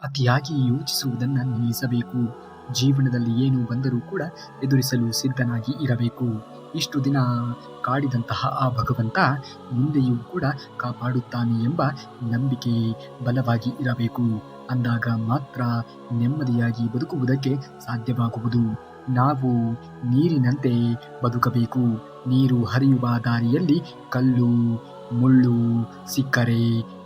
ಅತಿಯಾಗಿ ಯೋಚಿಸುವುದನ್ನು ನಿಲ್ಲಿಸಬೇಕು. ಜೀವನದಲ್ಲಿ ಏನು ಬಂದರೂ ಕೂಡ ಎದುರಿಸಲು ಸಿದ್ಧನಾಗಿ ಇರಬೇಕು. ಇಷ್ಟು ದಿನ ಕಾಡಿದಂತಹ ಆ ಭಗವಂತ ಮುಂದೆಯೂ ಕೂಡ ಕಾಪಾಡುತ್ತಾನೆ ಎಂಬ ನಂಬಿಕೆ ಬಲವಾಗಿ ಇರಬೇಕು. ಅಂದಾಗ ಮಾತ್ರ ನೆಮ್ಮದಿಯಾಗಿ ಬದುಕುವುದಕ್ಕೆ ಸಾಧ್ಯವಾಗುವುದು. ನಾವು ನೀರಿನಂತೆ ಬದುಕಬೇಕು. ನೀರು ಹರಿಯುವ ದಾರಿಯಲ್ಲಿ ಕಲ್ಲು ಮುಳ್ಳು ಸಿಕ್ಕರೆ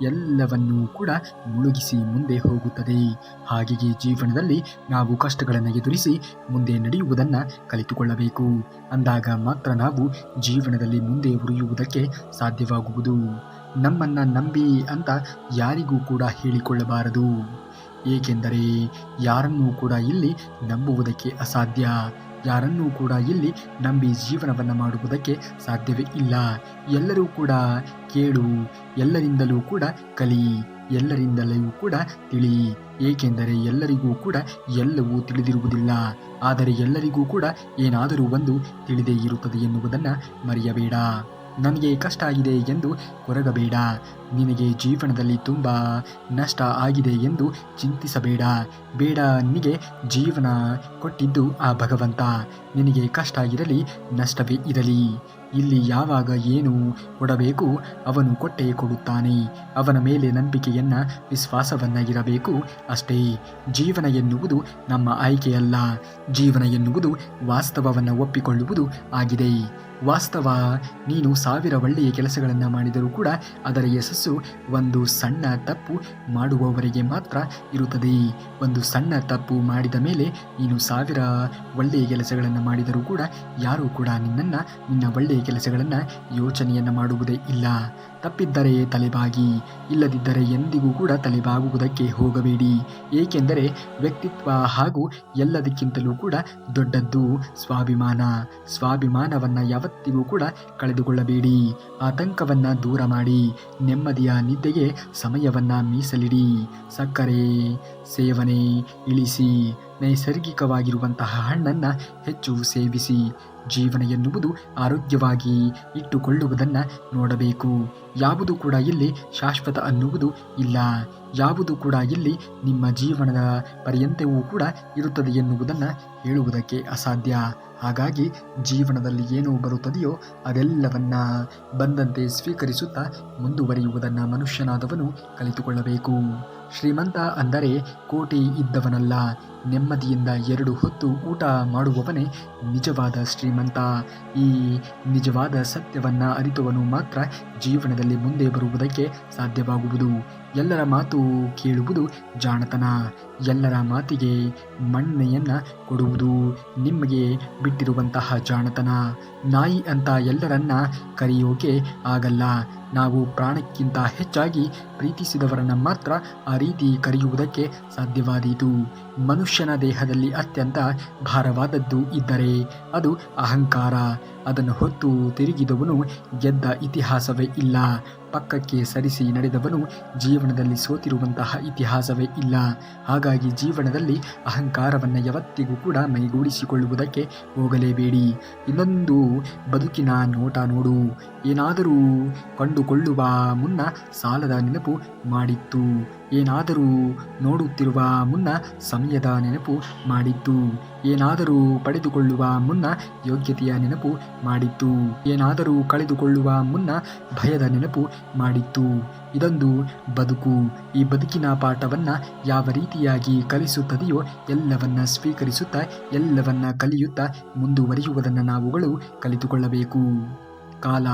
ಎಲ್ಲವನ್ನೂ ಕೂಡ ಮುಳುಗಿಸಿ ಮುಂದೆ ಹೋಗುತ್ತದೆ. ಹಾಗೆಯೇ ಜೀವನದಲ್ಲಿ ನಾವು ಕಷ್ಟಗಳನ್ನು ಎದುರಿಸಿ ಮುಂದೆ ನಡೆಯುವುದನ್ನು ಕಲಿತುಕೊಳ್ಳಬೇಕು. ಅಂದಾಗ ಮಾತ್ರ ನಾವು ಜೀವನದಲ್ಲಿ ಮುಂದೆ ಉಳಿಯುವುದಕ್ಕೆ ಸಾಧ್ಯವಾಗುವುದು. ನಮ್ಮನ್ನು ನಂಬಿ ಅಂತ ಯಾರಿಗೂ ಕೂಡ ಹೇಳಿಕೊಳ್ಳಬಾರದು. ಏಕೆಂದರೆ ಯಾರನ್ನೂ ಕೂಡ ಇಲ್ಲಿ ನಂಬುವುದಕ್ಕೆ ಅಸಾಧ್ಯ. ಯಾರನ್ನೂ ಕೂಡ ಇಲ್ಲಿ ನಂಬಿ ಜೀವನವನ್ನು ಮಾಡುವುದಕ್ಕೆ ಸಾಧ್ಯವೇ ಇಲ್ಲ. ಎಲ್ಲರೂ ಕೂಡ ಕೇಳು, ಎಲ್ಲರಿಂದಲೂ ಕೂಡ ಕಲಿ, ಎಲ್ಲರಿಂದಲೂ ಕೂಡ ತಿಳಿ. ಏಕೆಂದರೆ ಎಲ್ಲರಿಗೂ ಕೂಡ ಎಲ್ಲವೂ ತಿಳಿದಿರುವುದಿಲ್ಲ. ಆದರೆ ಎಲ್ಲರಿಗೂ ಕೂಡ ಏನಾದರೂ ಒಂದು ತಿಳಿದೇ ಇರುತ್ತದೆ ಎನ್ನುವುದನ್ನು ಮರೆಯಬೇಡ. ನನಗೆ ಕಷ್ಟ ಆಗಿದೆ ಎಂದು ಕೊರಗಬೇಡ. ನಿನಗೆ ಜೀವನದಲ್ಲಿ ತುಂಬ ನಷ್ಟ ಆಗಿದೆ ಎಂದು ಚಿಂತಿಸಬೇಡ. ಬೇಡ, ನಿನಗೆ ಜೀವನ ಕೊಟ್ಟಿದ್ದು ಆ ಭಗವಂತ. ನಿನಗೆ ಕಷ್ಟ ಇರಲಿ, ನಷ್ಟವೇ ಇರಲಿ, ಇಲ್ಲಿ ಯಾವಾಗ ಏನು ಕೊಡಬೇಕು ಅವನು ಕೊಟ್ಟೇ ಕೊಡುತ್ತಾನೆ. ಅವನ ಮೇಲೆ ನಂಬಿಕೆಯನ್ನು ವಿಶ್ವಾಸವನ್ನು ಇರಬೇಕು ಅಷ್ಟೇ. ಜೀವನ ಎನ್ನುವುದು ನಮ್ಮ ಆಯ್ಕೆಯಲ್ಲ. ಜೀವನ ಎನ್ನುವುದು ವಾಸ್ತವವನ್ನು ಒಪ್ಪಿಕೊಳ್ಳುವುದು ಆಗಿದೆ. ವಾಸ್ತವ, ನೀನು 1000 ಒಳ್ಳೆಯ ಕೆಲಸಗಳನ್ನು ಮಾಡಿದರೂ ಕೂಡ ಅದರ ಯಶಸ್ಸು ಒಂದು ಸಣ್ಣ ತಪ್ಪು ಮಾಡುವವರೆಗೆ ಮಾತ್ರ ಇರುತ್ತದೆ. ಒಂದು ಸಣ್ಣ ತಪ್ಪು ಮಾಡಿದ ಮೇಲೆ ನೀನು 1000 ಒಳ್ಳೆಯ ಕೆಲಸಗಳನ್ನು ಮಾಡಿದರೂ ಕೂಡ ಯಾರೂ ಕೂಡ ನಿನ್ನ ಒಳ್ಳೆಯ ಕೆಲಸಗಳನ್ನು ಯೋಚನೆಯನ್ನು ಮಾಡುವುದೇ ಇಲ್ಲ. ತಪ್ಪಿದ್ದರೆ ತಲೆಬಾಗಿ, ಇಲ್ಲದಿದ್ದರೆ ಎಂದಿಗೂ ಕೂಡ ತಲೆಬಾಗುವುದಕ್ಕೆ ಹೋಗಬೇಡಿ. ಏಕೆಂದರೆ ವ್ಯಕ್ತಿತ್ವ ಹಾಗೂ ಎಲ್ಲದಕ್ಕಿಂತಲೂ ಕೂಡ ದೊಡ್ಡದ್ದು ಸ್ವಾಭಿಮಾನ. ಸ್ವಾಭಿಮಾನವನ್ನು ಯಾವತ್ತಿಗೂ ಕೂಡ ಕಳೆದುಕೊಳ್ಳಬೇಡಿ. ಆತಂಕವನ್ನು ದೂರ ಮಾಡಿ ನೆಮ್ಮದಿಯ ನಿದ್ದೆಗೆ ಸಮಯವನ್ನು ಮೀಸಲಿಡಿ. ಸಕ್ಕರೆ ಸೇವನೆ ಇಳಿಸಿ. ನೈಸರ್ಗಿಕವಾಗಿರುವಂತಹ ಹಣ್ಣನ್ನು ಹೆಚ್ಚು ಸೇವಿಸಿ. ಜೀವನ ಎನ್ನುವುದು ಆರೋಗ್ಯವಾಗಿ ಇಟ್ಟುಕೊಳ್ಳುವುದನ್ನು ನೋಡಬೇಕು. ಯಾವುದು ಕೂಡ ಇಲ್ಲಿ ಶಾಶ್ವತ ಅನ್ನುವುದು ಇಲ್ಲ. ಯಾವುದು ಕೂಡ ಇಲ್ಲಿ ನಿಮ್ಮ ಜೀವನದ ಪರ್ಯಂತವೂ ಕೂಡ ಇರುತ್ತದೆ ಎನ್ನುವುದನ್ನು ಹೇಳುವುದಕ್ಕೆ ಅಸಾಧ್ಯ. ಹಾಗಾಗಿ ಜೀವನದಲ್ಲಿ ಏನು ಬರುತ್ತದೆಯೋ ಅದೆಲ್ಲವನ್ನ ಬಂದಂತೆ ಸ್ವೀಕರಿಸುತ್ತಾ ಮುಂದುವರಿಯುವುದನ್ನು ಮನುಷ್ಯನಾದವನು ಕಲಿತುಕೊಳ್ಳಬೇಕು. ಶ್ರೀಮಂತ ಅಂದರೆ ಕೋಟಿ ಇದ್ದವನಲ್ಲ, ನೆಮ್ಮದಿಯಿಂದ 2 ಹೊತ್ತು ಊಟ ಮಾಡುವವನೇ ನಿಜವಾದ ಶ್ರೀಮಂತ. ಈ ನಿಜವಾದ ಸತ್ಯವನ್ನು ಅರಿತವನು ಮಾತ್ರ ಜೀವನದಲ್ಲಿ ಮುಂದೆ ಬರುವುದಕ್ಕೆ ಸಾಧ್ಯವಾಗುವುದು. ಎಲ್ಲರ ಮಾತು ಕೇಳುವುದು ಜಾಣತನ. ಎಲ್ಲರ ಮಾತಿಗೆ ಮನ್ನಣೆಯನ್ನು ಕೊಡುವುದು ನಿಮಗೆ ಬಿಟ್ಟಿರುವಂತಹ ಜಾಣತನ. ನಾಯಿ ಅಂತ ಎಲ್ಲರನ್ನ ಕರೆಯೋಕೆ ಆಗಲ್ಲ. ನಾವು ಪ್ರಾಣಕ್ಕಿಂತ ಹೆಚ್ಚಾಗಿ ಪ್ರೀತಿಸಿದವರನ್ನು ಮಾತ್ರ ಆ ರೀತಿ ಕರೆಯುವುದಕ್ಕೆ ಸಾಧ್ಯವಾದೀತು. ಮನುಷ್ಯನ ದೇಹದಲ್ಲಿ ಅತ್ಯಂತ ಭಾರವಾದದ್ದು ಇದ್ದರೆ ಅದು ಅಹಂಕಾರ. ಅದನ್ನು ಹೊತ್ತು ತಿರುಗಿದವನು ಗೆದ್ದ ಇತಿಹಾಸವೇ ಇಲ್ಲ. ಪಕ್ಕಕ್ಕೆ ಸರಿಸಿ ನಡೆದವನು ಜೀವನದಲ್ಲಿ ಸೋತಿರುವಂತಹ ಇತಿಹಾಸವೇ ಇಲ್ಲ. ಹಾಗಾಗಿ ಜೀವನದಲ್ಲಿ ಅಹಂಕಾರವನ್ನು ಯಾವತ್ತಿಗೂ ಕೂಡ ಮೈಗೂಡಿಸಿಕೊಳ್ಳುವುದಕ್ಕೆ ಹೋಗಲೇಬೇಡಿ. ಇನ್ನೊಂದು ಬದುಕಿನ ನೋಟ ನೋಡು. ಏನಾದರೂ ಕೊಂಡುಕೊಳ್ಳುವ ಮುನ್ನ ಸಾಲದ ನೆನಪು ಮಾಡಿತ್ತು. ಏನಾದರೂ ನೋಡುತ್ತಿರುವ ಮುನ್ನ ಸಮಯದ ನೆನಪು ಮಾಡಿತ್ತು. ಏನಾದರೂ ಪಡೆದುಕೊಳ್ಳುವ ಮುನ್ನ ಯೋಗ್ಯತೆಯ ನೆನಪು ಮಾಡಿತ್ತು. ಏನಾದರೂ ಕಳೆದುಕೊಳ್ಳುವ ಮುನ್ನ ಭಯದ ನೆನಪು ಮಾಡಿತ್ತು. ಇದೊಂದು ಬದುಕು. ಈ ಬದುಕಿನ ಪಾಠವನ್ನು ಯಾವ ರೀತಿಯಾಗಿ ಕಲಿಸುತ್ತದೆಯೋ ಎಲ್ಲವನ್ನ ಸ್ವೀಕರಿಸುತ್ತಾ ಎಲ್ಲವನ್ನ ಕಲಿಯುತ್ತಾ ಮುಂದುವರಿಯುವುದನ್ನು ನಾವುಗಳು ಕಲಿತುಕೊಳ್ಳಬೇಕು. ಕಾಲ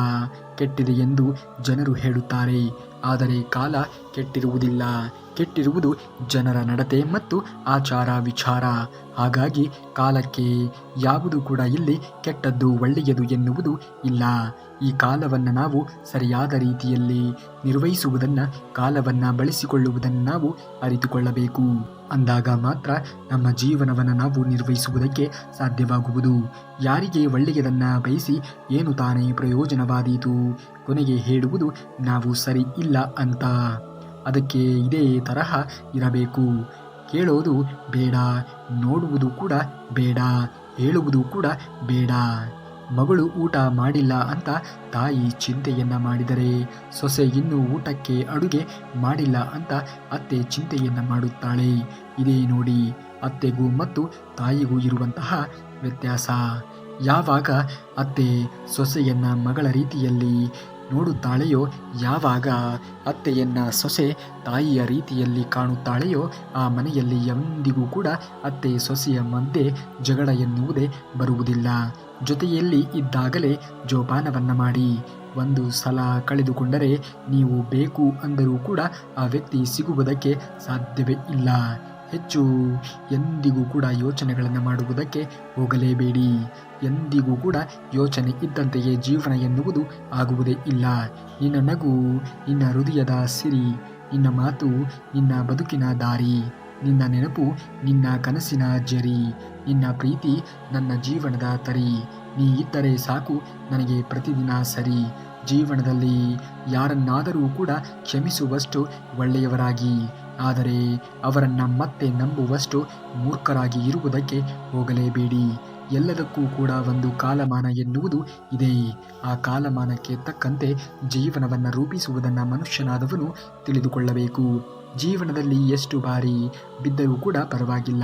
ಕೆಟ್ಟಿದೆ ಎಂದು ಜನರು ಹೇಳುತ್ತಾರೆ, ಆದರೆ ಕಾಲ ಕೆಟ್ಟಿರುವುದಿಲ್ಲ. ಕೆಟ್ಟಿರುವುದು ಜನರ ನಡತೆ ಮತ್ತು ಆಚಾರ ವಿಚಾರ. ಹಾಗಾಗಿ ಕಾಲಕ್ಕೆ ಯಾವುದು ಕೂಡ ಇಲ್ಲಿ ಕೆಟ್ಟದ್ದು ಒಳ್ಳೆಯದು ಎನ್ನುವುದು ಇಲ್ಲ. ಈ ಕಾಲವನ್ನು ನಾವು ಸರಿಯಾದ ರೀತಿಯಲ್ಲಿ ನಿರ್ವಹಿಸುವುದನ್ನು, ಕಾಲವನ್ನು ಬಳಸಿಕೊಳ್ಳುವುದನ್ನು ನಾವು ಅರಿತುಕೊಳ್ಳಬೇಕು. ಅಂದಾಗ ಮಾತ್ರ ನಮ್ಮ ಜೀವನವನ್ನು ನಾವು ನಿರ್ವಹಿಸುವುದಕ್ಕೆ ಸಾಧ್ಯವಾಗುವುದು. ಯಾರಿಗೆ ಒಳ್ಳೆಯದನ್ನು ಬಯಸಿ ಏನು ತಾನೇ ಪ್ರಯೋಜನವಾದೀತು, ಕೊನೆಗೆ ಹೇಳುವುದು ನಾವು ಸರಿ ಇಲ್ಲ ಅಂತ. ಅದಕ್ಕೆ ಇದೇ ತರಹ ಇರಬೇಕು. ಕೇಳೋದು ಬೇಡ, ನೋಡುವುದು ಕೂಡ ಬೇಡ, ಹೇಳುವುದು ಕೂಡ ಬೇಡ. ಮಗಳು ಊಟ ಮಾಡಿಲ್ಲ ಅಂತ ತಾಯಿ ಚಿಂತೆಯನ್ನ ಮಾಡಿದರೆ, ಸೊಸೆ ಇನ್ನೂ ಊಟಕ್ಕೆ ಅಡುಗೆ ಮಾಡಿಲ್ಲ ಅಂತ ಅತ್ತೆ ಚಿಂತೆಯನ್ನ ಮಾಡುತ್ತಾಳೆ. ಇದೇ ನೋಡಿ ಅತ್ತೆಗೂ ಮತ್ತು ತಾಯಿಗೂ ಇರುವಂತಹ ವ್ಯತ್ಯಾಸ. ಯಾವಾಗ ಅತ್ತೆ ಸೊಸೆಯನ್ನ ಮಗಳ ರೀತಿಯಲ್ಲಿ ನೋಡುತ್ತಾಳೆಯೋ, ಯಾವಾಗ ಅತ್ತೆಯನ್ನ ಸೊಸೆ ತಾಯಿಯ ರೀತಿಯಲ್ಲಿ ಕಾಣುತ್ತಾಳೆಯೋ, ಆ ಮನೆಯಲ್ಲಿ ಎಂದಿಗೂ ಕೂಡ ಅತ್ತೆ ಸೊಸೆಯ ಮಧ್ಯೆ ಜಗಳ ಎನ್ನುವುದೇ ಬರುವುದಿಲ್ಲ. ಜೊತೆಯಲ್ಲಿ ಇದ್ದಾಗಲೇ ಜೋಪಾನವನ್ನ ಮಾಡಿ. ಒಂದು ಸಲ ಕಳೆದುಕೊಂಡರೆ ನೀವು ಬೇಕು ಅಂದರೂ ಕೂಡ ಆ ವ್ಯಕ್ತಿ ಸಿಗುವುದಕ್ಕೆ ಸಾಧ್ಯವೇ ಇಲ್ಲ. ಹೆಚ್ಚು ಎಂದಿಗೂ ಕೂಡ ಯೋಚನೆಗಳನ್ನು ಮಾಡುವುದಕ್ಕೆ ಹೋಗಲೇಬೇಡಿ. ಎಂದಿಗೂ ಕೂಡ ಯೋಚನೆ ಇದ್ದಂತೆಯೇ ಜೀವನ ಎನ್ನುವುದು ಆಗುವುದೇ ಇಲ್ಲ. ನಿನ್ನ ನಗು ನಿನ್ನ ಹೃದಯದ ಸಿರಿ, ನಿನ್ನ ಮಾತು ನಿನ್ನ ಬದುಕಿನ ದಾರಿ, ನಿನ್ನ ನೆನಪು ನಿನ್ನ ಕನಸಿನ ಜರಿ, ನಿನ್ನ ಪ್ರೀತಿ ನನ್ನ ಜೀವನದ ತರಿ. ನೀ ಇದ್ದರೆ ಸಾಕು ನನಗೆ ಪ್ರತಿದಿನ ಸರಿ. ಜೀವನದಲ್ಲಿ ಯಾರನ್ನಾದರೂ ಕೂಡ ಕ್ಷಮಿಸುವಷ್ಟು ಒಳ್ಳೆಯವರಾಗಿ, ಆದರೆ ಅವರನ್ನು ಮತ್ತೆ ನಂಬುವಷ್ಟು ಮೂರ್ಖರಾಗಿ ಇರುವುದಕ್ಕೆ ಹೋಗಲೇಬೇಡಿ. ಎಲ್ಲದಕ್ಕೂ ಕೂಡ ಒಂದು ಕಾಲಮಾನ ಎನ್ನುವುದು ಇದೆ. ಆ ಕಾಲಮಾನಕ್ಕೆ ತಕ್ಕಂತೆ ಜೀವನವನ್ನು ರೂಪಿಸುವುದನ್ನು ಮನುಷ್ಯನಾದವನು ತಿಳಿದುಕೊಳ್ಳಬೇಕು. ಜೀವನದಲ್ಲಿ ಎಷ್ಟು ಬಾರಿ ಬಿದ್ದರೂ ಕೂಡ ಪರವಾಗಿಲ್ಲ,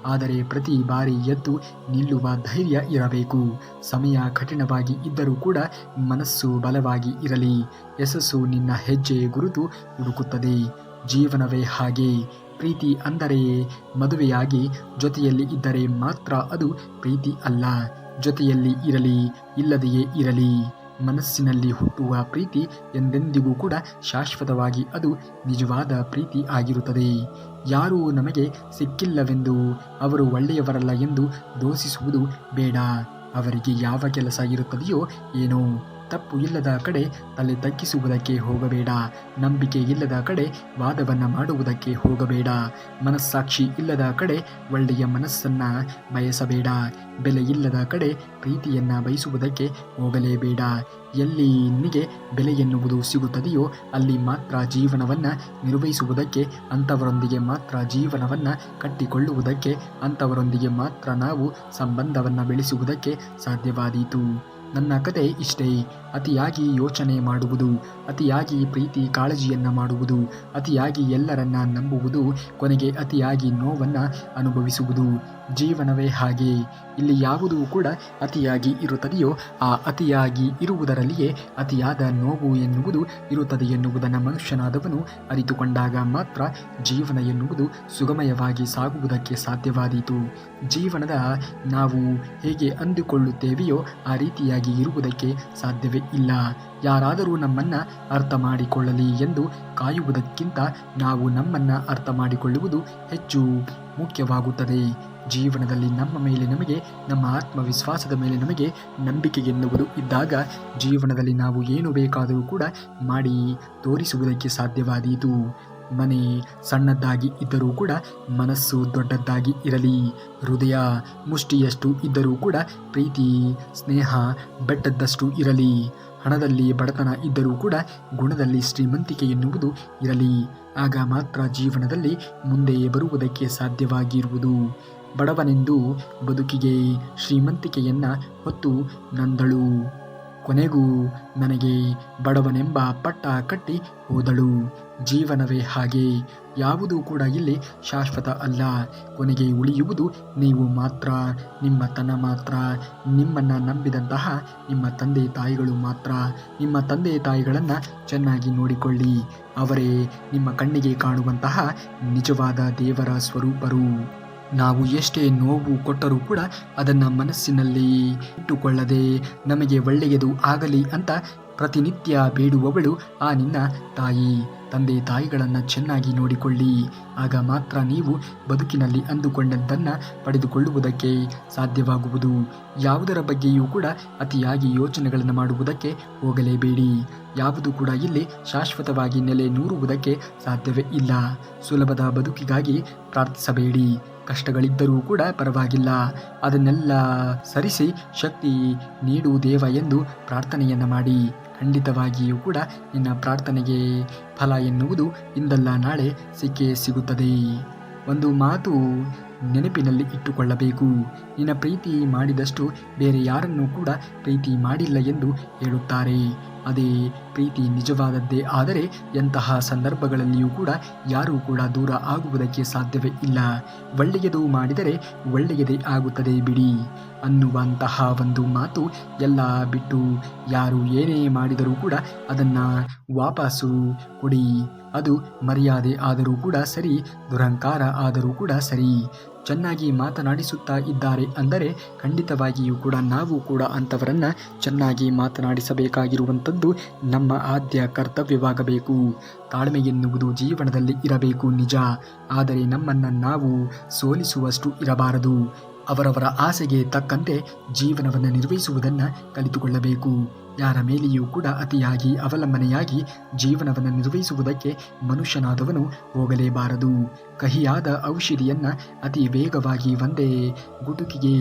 ಆದರೆ ಪ್ರತಿ ಬಾರಿ ಎದ್ದು ನಿಲ್ಲುವ ಧೈರ್ಯ ಇರಬೇಕು. ಸಮಯ ಕಠಿಣವಾಗಿ ಇದ್ದರೂ ಕೂಡ ಮನಸ್ಸು ಬಲವಾಗಿ ಇರಲಿ. ಯಶಸ್ಸು ನಿನ್ನ ಹೆಜ್ಜೆ ಗುರುತು ಹುಡುಕುತ್ತದೆ. ಜೀವನವೇ ಹಾಗೆ. ಪ್ರೀತಿ ಅಂದರೆ ಮದುವೆಯಾಗಿ ಜೊತೆಯಲ್ಲಿ ಇದ್ದರೆ ಮಾತ್ರ ಅದು ಪ್ರೀತಿ ಅಲ್ಲ. ಜೊತೆಯಲ್ಲಿ ಇರಲಿ, ಇಲ್ಲದೆಯೇ ಇರಲಿ, ಮನಸ್ಸಿನಲ್ಲಿ ಹುಟ್ಟುವ ಪ್ರೀತಿ ಎಂದೆಂದಿಗೂ ಕೂಡ ಶಾಶ್ವತವಾಗಿ ಅದು ನಿಜವಾದ ಪ್ರೀತಿ ಆಗಿರುತ್ತದೆ. ಯಾರೂ ನಮಗೆ ಸಿಕ್ಕಿಲ್ಲವೆಂದು, ಅವರು ಒಳ್ಳೆಯವರಲ್ಲ ಎಂದು ದೂಷಿಸುವುದು ಬೇಡ. ಅವರಿಗೆ ಯಾವ ಕೆಲಸ ಇರುತ್ತದೆಯೋ ಏನೋ. ತಪ್ಪು ಇಲ್ಲದ ಕಡೆ ತಲೆ ತಗ್ಗಿಸುವುದಕ್ಕೆ ಹೋಗಬೇಡ. ನಂಬಿಕೆ ಇಲ್ಲದ ಕಡೆ ವಾದವನ್ನು ಮಾಡುವುದಕ್ಕೆ ಹೋಗಬೇಡ. ಮನಸ್ಸಾಕ್ಷಿ ಇಲ್ಲದ ಕಡೆ ಒಳ್ಳೆಯ ಮನಸ್ಸನ್ನು ಬಯಸಬೇಡ. ಬೆಲೆ ಇಲ್ಲದ ಕಡೆ ಪ್ರೀತಿಯನ್ನು ಬಯಸುವುದಕ್ಕೆ ಹೋಗಲೇಬೇಡ. ಎಲ್ಲಿ ನಿನಗೆ ಬೆಲೆ ಎನ್ನುವುದು ಸಿಗುತ್ತದೆಯೋ ಅಲ್ಲಿ ಮಾತ್ರ ಜೀವನವನ್ನು ನಿರ್ವಹಿಸುವುದಕ್ಕೆ, ಅಂಥವರೊಂದಿಗೆ ಮಾತ್ರ ಜೀವನವನ್ನು ಕಟ್ಟಿಕೊಳ್ಳುವುದಕ್ಕೆ, ಅಂಥವರೊಂದಿಗೆ ಮಾತ್ರ ನಾವು ಸಂಬಂಧವನ್ನು ಬೆಳೆಸುವುದಕ್ಕೆ ಸಾಧ್ಯವಾದೀತು. ನನ್ನ ಕತೆ ಇಷ್ಟೇ. ಅತಿಯಾಗಿ ಯೋಚನೆ ಮಾಡುವುದು, ಅತಿಯಾಗಿ ಪ್ರೀತಿ ಕಾಳಜಿಯನ್ನು ಮಾಡುವುದು, ಅತಿಯಾಗಿ ಎಲ್ಲರನ್ನ ನಂಬುವುದು, ಕೊನೆಗೆ ಅತಿಯಾಗಿ ನೋವನ್ನು ಅನುಭವಿಸುವುದು. ಜೀವನವೇ ಹಾಗೆ. ಇಲ್ಲಿ ಯಾವುದೂ ಕೂಡ ಅತಿಯಾಗಿ ಇರುತ್ತದೆಯೋ ಆ ಅತಿಯಾಗಿ ಇರುವುದರಲ್ಲಿಯೇ ಅತಿಯಾದ ನೋವು ಎನ್ನುವುದು ಇರುತ್ತದೆ ಎನ್ನುವುದನ್ನು ಮನುಷ್ಯನಾದವನು ಅರಿತುಕೊಂಡಾಗ ಮಾತ್ರ ಜೀವನ ಎನ್ನುವುದು ಸುಗಮಯವಾಗಿ ಸಾಗುವುದಕ್ಕೆ ಸಾಧ್ಯವಾದೀತು. ಜೀವನದ ನಾವು ಹೇಗೆ ಅಂದುಕೊಳ್ಳುತ್ತೇವೆಯೋ ಆ ರೀತಿಯಾಗಿ ಇರುವುದಕ್ಕೆ ಸಾಧ್ಯವೇ ಇಲ್ಲ. ಯಾರಾದರೂ ನಮ್ಮನ್ನು ಅರ್ಥ ಮಾಡಿಕೊಳ್ಳಲಿ ಎಂದು ಕಾಯುವುದಕ್ಕಿಂತ ನಾವು ನಮ್ಮನ್ನು ಅರ್ಥ ಮಾಡಿಕೊಳ್ಳುವುದು ಹೆಚ್ಚು ಮುಖ್ಯವಾಗುತ್ತದೆ. ಜೀವನದಲ್ಲಿ ನಮ್ಮ ಮೇಲೆ ನಮಗೆ, ನಮ್ಮ ಆತ್ಮವಿಶ್ವಾಸದ ಮೇಲೆ ನಮಗೆ ನಂಬಿಕೆ ಎನ್ನುವುದು ಇದ್ದಾಗ ಜೀವನದಲ್ಲಿ ನಾವು ಏನು ಬೇಕಾದರೂ ಕೂಡ ಮಾಡಿ ತೋರಿಸುವುದಕ್ಕೆ ಸಾಧ್ಯವಾದೀತು. ಮನೆ ಸಣ್ಣದಾಗಿ ಇದ್ದರೂ ಕೂಡ ಮನಸ್ಸು ದೊಡ್ಡದಾಗಿ ಇರಲಿ. ಹೃದಯ ಮುಷ್ಟಿಯಷ್ಟು ಇದ್ದರೂ ಕೂಡ ಪ್ರೀತಿ ಸ್ನೇಹ ಬೆಟ್ಟದಷ್ಟು ಇರಲಿ. ಹಣದಲ್ಲಿ ಬಡತನ ಇದ್ದರೂ ಕೂಡ ಗುಣದಲ್ಲಿ ಶ್ರೀಮಂತಿಕೆ ಎನ್ನುವುದು ಇರಲಿ. ಆಗ ಮಾತ್ರ ಜೀವನದಲ್ಲಿ ಮುಂದೆ ಬರುವುದಕ್ಕೆ ಸಾಧ್ಯವಾಗಿರುವುದು. ಬಡವನೆಂದು ಬದುಕಿಗೆ ಶ್ರೀಮಂತಿಕೆಯನ್ನು ಹೊತ್ತು ನಂದಳು. ಕೊನೆಗೂ ನನಗೆ ಬಡವನೆಂಬ ಪಟ್ಟ ಕಟ್ಟಿ ಹೋದಳು. ಜೀವನವೇ ಹಾಗೆ. ಯಾವುದೂ ಕೂಡ ಇಲ್ಲಿ ಶಾಶ್ವತ ಅಲ್ಲ. ಕೊನೆಗೆ ಉಳಿಯುವುದು ನೀವು ಮಾತ್ರ, ನಿಮ್ಮ ತನ ಮಾತ್ರ, ನಿಮ್ಮನ್ನು ನಂಬಿದಂತಹ ನಿಮ್ಮ ತಂದೆ ತಾಯಿಗಳು ಮಾತ್ರ. ನಿಮ್ಮ ತಂದೆ ತಾಯಿಗಳನ್ನು ಚೆನ್ನಾಗಿ ನೋಡಿಕೊಳ್ಳಿ. ಅವರೇ ನಿಮ್ಮ ಕಣ್ಣಿಗೆ ಕಾಣುವಂತಹ ನಿಜವಾದ ದೇವರ ಸ್ವರೂಪರು. ನಾವು ಎಷ್ಟೇ ನೋವು ಕೊಟ್ಟರೂ ಕೂಡ ಅದನ್ನು ಮನಸ್ಸಿನಲ್ಲಿ ಇಟ್ಟುಕೊಳ್ಳದೆ ನಮಗೆ ಒಳ್ಳೆಯದು ಆಗಲಿ ಅಂತ ಪ್ರತಿನಿತ್ಯ ಬೇಡುವವಳು ಆ ನಿನ್ನ ತಾಯಿ. ತಂದೆ ತಾಯಿಗಳನ್ನು ಚೆನ್ನಾಗಿ ನೋಡಿಕೊಳ್ಳಿ. ಆಗ ಮಾತ್ರ ನೀವು ಬದುಕಿನಲ್ಲಿ ಅಂದುಕೊಂಡದ್ದನ್ನು ಪಡೆದುಕೊಳ್ಳುವುದಕ್ಕೆ ಸಾಧ್ಯವಾಗುವುದು. ಯಾವುದರ ಬಗ್ಗೆಯೂ ಕೂಡ ಅತಿಯಾಗಿ ಯೋಚನೆಗಳನ್ನು ಮಾಡುವುದಕ್ಕೆ ಹೋಗಲೇಬೇಡಿ. ಯಾವುದು ಕೂಡ ಇಲ್ಲಿ ಶಾಶ್ವತವಾಗಿ ನೆಲೆ ನೂರುವುದಕ್ಕೆ ಸಾಧ್ಯವೇ ಇಲ್ಲ. ಸುಲಭದ ಬದುಕಿಗಾಗಿ ಪ್ರಾರ್ಥಿಸಬೇಡಿ. ಕಷ್ಟಗಳಿದ್ದರೂ ಕೂಡ ಪರವಾಗಿಲ್ಲ, ಅದನ್ನೆಲ್ಲ ಸರಿಸಿ ಶಕ್ತಿ ನೀಡು ದೇವ ಎಂದು ಪ್ರಾರ್ಥನೆಯನ್ನು ಮಾಡಿ. ಖಂಡಿತವಾಗಿಯೂ ಕೂಡ ನಿನ್ನ ಪ್ರಾರ್ಥನೆಗೆ ಫಲ ಎನ್ನುವುದು ಇಂದಲ್ಲ ನಾಳೆ ಸಿಕ್ಕೇ ಸಿಗುತ್ತದೆ. ಒಂದು ಮಾತು ನೆನಪಿನಲ್ಲಿ ಇಟ್ಟುಕೊಳ್ಳಬೇಕು. ನಿನ್ನ ಪ್ರೀತಿ ಮಾಡಿದಷ್ಟು ಬೇರೆ ಯಾರನ್ನೂ ಕೂಡ ಪ್ರೀತಿ ಮಾಡಿಲ್ಲ ಎಂದು ಹೇಳುತ್ತಾರೆ. ಅದೇ ಪ್ರೀತಿ ನಿಜವಾದದ್ದೇ ಆದರೆ ಎಂತಹ ಸಂದರ್ಭಗಳಲ್ಲಿಯೂ ಕೂಡ ಯಾರೂ ಕೂಡ ದೂರ ಆಗುವುದಕ್ಕೆ ಸಾಧ್ಯವೇ ಇಲ್ಲ. ಒಳ್ಳೆಯದು ಮಾಡಿದರೆ ಒಳ್ಳೆಯದೇ ಆಗುತ್ತದೆ ಬಿಡಿ ಅನ್ನುವಂತಹ ಒಂದು ಮಾತು ಎಲ್ಲ ಬಿಟ್ಟು ಯಾರು ಏನೇ ಮಾಡಿದರೂ ಕೂಡ ಅದನ್ನು ವಾಪಸ್ಸು ಕೊಡಿ. ಅದು ಮರ್ಯಾದೆ ಆದರೂ ಕೂಡ ಸರಿ, ದುರಹಂಕಾರ ಆದರೂ ಕೂಡ ಸರಿ. ಚೆನ್ನಾಗಿ ಮಾತನಾಡಿಸುತ್ತಾ ಇದ್ದಾರೆ ಅಂದರೆ ಖಂಡಿತವಾಗಿಯೂ ಕೂಡ ನಾವು ಕೂಡ ಅಂಥವರನ್ನು ಚೆನ್ನಾಗಿ ಮಾತನಾಡಿಸಬೇಕಾಗಿರುವಂಥದ್ದು ನಮ್ಮ ಆದ್ಯ ಕರ್ತವ್ಯವಾಗಬೇಕು. ತಾಳ್ಮೆ ಎನ್ನುವುದು ಜೀವನದಲ್ಲಿ ಇರಬೇಕು ನಿಜ, ಆದರೆ ನಮ್ಮನ್ನು ನಾವು ಸೋಲಿಸುವಷ್ಟು ಇರಬಾರದು. ಅವರವರ ಆಸೆಗೆ ತಕ್ಕಂತೆ ಜೀವನವನ್ನು ನಿರ್ವಹಿಸುವುದನ್ನು ಕಲಿತುಕೊಳ್ಳಬೇಕು. ಯಾರ ಮೇಲೆಯೂ ಕೂಡ ಅತಿಯಾಗಿ ಅವಲಂಬನೆಯಾಗಿ ಜೀವನವನ್ನು ನಿರ್ವಹಿಸುವುದಕ್ಕೆ ಮನುಷ್ಯನಾದವನು ಹೋಗಲೇಬಾರದು. ಕಹಿಯಾದ ಔಷಧಿಯನ್ನು ಅತಿ ವೇಗವಾಗಿ ಒಂದೇ ಗುಟುಕಿಗೆ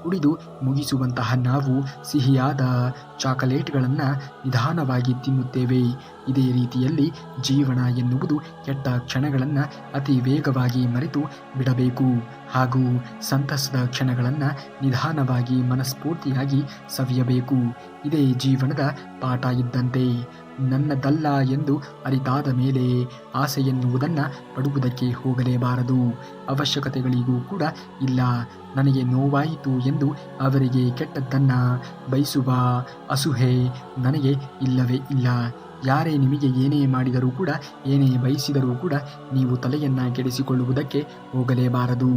ಕುಡಿದು ಮುಗಿಸುವಂತಹ ನಾವು ಸಿಹಿಯಾದ ಚಾಕಲೇಟ್ಗಳನ್ನು ನಿಧಾನವಾಗಿ ತಿನ್ನುತ್ತೇವೆ. ಇದೇ ರೀತಿಯಲ್ಲಿ ಜೀವನ ಎನ್ನುವುದು ಕೆಟ್ಟ ಕ್ಷಣಗಳನ್ನು ಅತಿ ವೇಗವಾಗಿ ಮರೆತು ಬಿಡಬೇಕು ಹಾಗೂ ಸಂತಸದ ಕ್ಷಣಗಳನ್ನು ನಿಧಾನವಾಗಿ ಮನಸ್ಫೂರ್ತಿಯಾಗಿ ಸವಿಯಬೇಕು. ಇದೇ ಜೀವನದ ಪಾಠ ಇದ್ದಂತೆ. ನನ್ನದಲ್ಲ ಎಂದು ಅರಿತಾದ ಮೇಲೆ ಆಸೆ ಎನ್ನುವುದನ್ನು ಪಡುವುದಕ್ಕೆ ಹೋಗಲೇಬಾರದು. ಅವಶ್ಯಕತೆಗಳಿಗೂ ಕೂಡ ಇಲ್ಲ. ನನಗೆ ನೋವಾಯಿತು ಎಂದು ಅವರಿಗೆ ಕೆಟ್ಟದ್ದನ್ನು ಬಯಸುವ ಅಸೂಹೆ ನನಗೆ ಇಲ್ಲವೇ ಇಲ್ಲ. ಯಾರೇ ನಿಮಗೆ ಏನೇ ಮಾಡಿದರೂ ಕೂಡ ಏನೇ ಬಯಸಿದರೂ ಕೂಡ ನೀವು ತಲೆಯನ್ನು ಕೆಡಿಸಿಕೊಳ್ಳುವುದಕ್ಕೆ ಹೋಗಲೇಬಾರದು.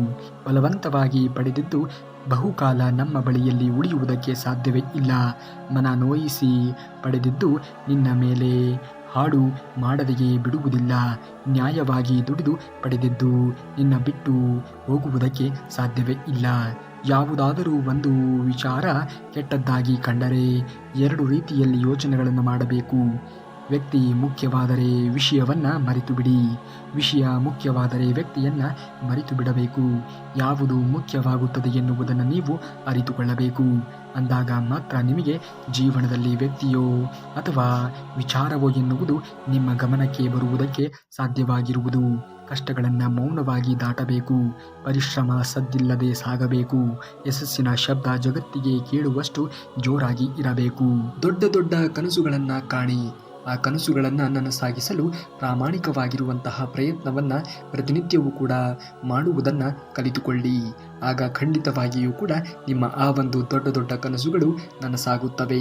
ಬಲವಂತವಾಗಿ ಪಡೆದಿದ್ದು ಬಹುಕಾಲ ನಮ್ಮ ಬಳಿಯಲ್ಲಿ ಉಳಿಯುವುದಕ್ಕೆ ಸಾಧ್ಯವೇ ಇಲ್ಲ. ಮನ ನೋಯಿಸಿ ಪಡೆದಿದ್ದು ನಿನ್ನ ಮೇಲೆ ಹಾಡು ಮಾಡದೆಯೇ ಬಿಡುವುದಿಲ್ಲ. ನ್ಯಾಯವಾಗಿ ದುಡಿದು ಪಡೆದಿದ್ದು ನಿನ್ನ ಬಿಟ್ಟು ಹೋಗುವುದಕ್ಕೆ ಸಾಧ್ಯವೇ ಇಲ್ಲ. ಯಾವುದಾದರೂ ಒಂದು ವಿಚಾರ ಕೆಟ್ಟದ್ದಾಗಿ ಕಂಡರೆ ಎರಡು ರೀತಿಯಲ್ಲಿ ಯೋಚನೆಗಳನ್ನು ಮಾಡಬೇಕು. ವ್ಯಕ್ತಿ ಮುಖ್ಯವಾದರೆ ವಿಷಯವನ್ನು ಮರೆತು ಬಿಡಿ. ವಿಷಯ ಮುಖ್ಯವಾದರೆ ವ್ಯಕ್ತಿಯನ್ನು ಮರೆತು ಬಿಡಬೇಕು. ಯಾವುದು ಮುಖ್ಯವಾಗುತ್ತದೆ ಎನ್ನುವುದನ್ನು ನೀವು ಅರಿತುಕೊಳ್ಳಬೇಕು. ಅಂದಾಗ ಮಾತ್ರ ನಿಮಗೆ ಜೀವನದಲ್ಲಿ ವ್ಯಕ್ತಿಯೋ ಅಥವಾ ವಿಚಾರವೋ ಎನ್ನುವುದು ನಿಮ್ಮ ಗಮನಕ್ಕೆ ಬರುವುದಕ್ಕೆ ಸಾಧ್ಯವಾಗಿರುವುದು. ಕಷ್ಟಗಳನ್ನು ಮೌನವಾಗಿ ದಾಟಬೇಕು. ಪರಿಶ್ರಮ ಸದ್ದಿಲ್ಲದೆ ಸಾಗಬೇಕು. ಯಶಸ್ಸಿನ ಶಬ್ದ ಜಗತ್ತಿಗೆ ಕೇಳುವಷ್ಟು ಜೋರಾಗಿ ಇರಬೇಕು. ದೊಡ್ಡ ದೊಡ್ಡ ಕನಸುಗಳನ್ನು ಕಾಣಿ. ಆ ಕನಸುಗಳನ್ನು ನನಸಾಗಿಸಲು ಪ್ರಾಮಾಣಿಕವಾಗಿರುವಂತಹ ಪ್ರಯತ್ನವನ್ನು ಪ್ರತಿನಿತ್ಯವೂ ಕೂಡ ಮಾಡುವುದನ್ನು ಕಲಿತುಕೊಳ್ಳಿ. ಆಗ ಖಂಡಿತವಾಗಿಯೂ ಕೂಡ ನಿಮ್ಮ ಆ ಒಂದು ದೊಡ್ಡ ದೊಡ್ಡ ಕನಸುಗಳು ನನಸಾಗುತ್ತವೆ.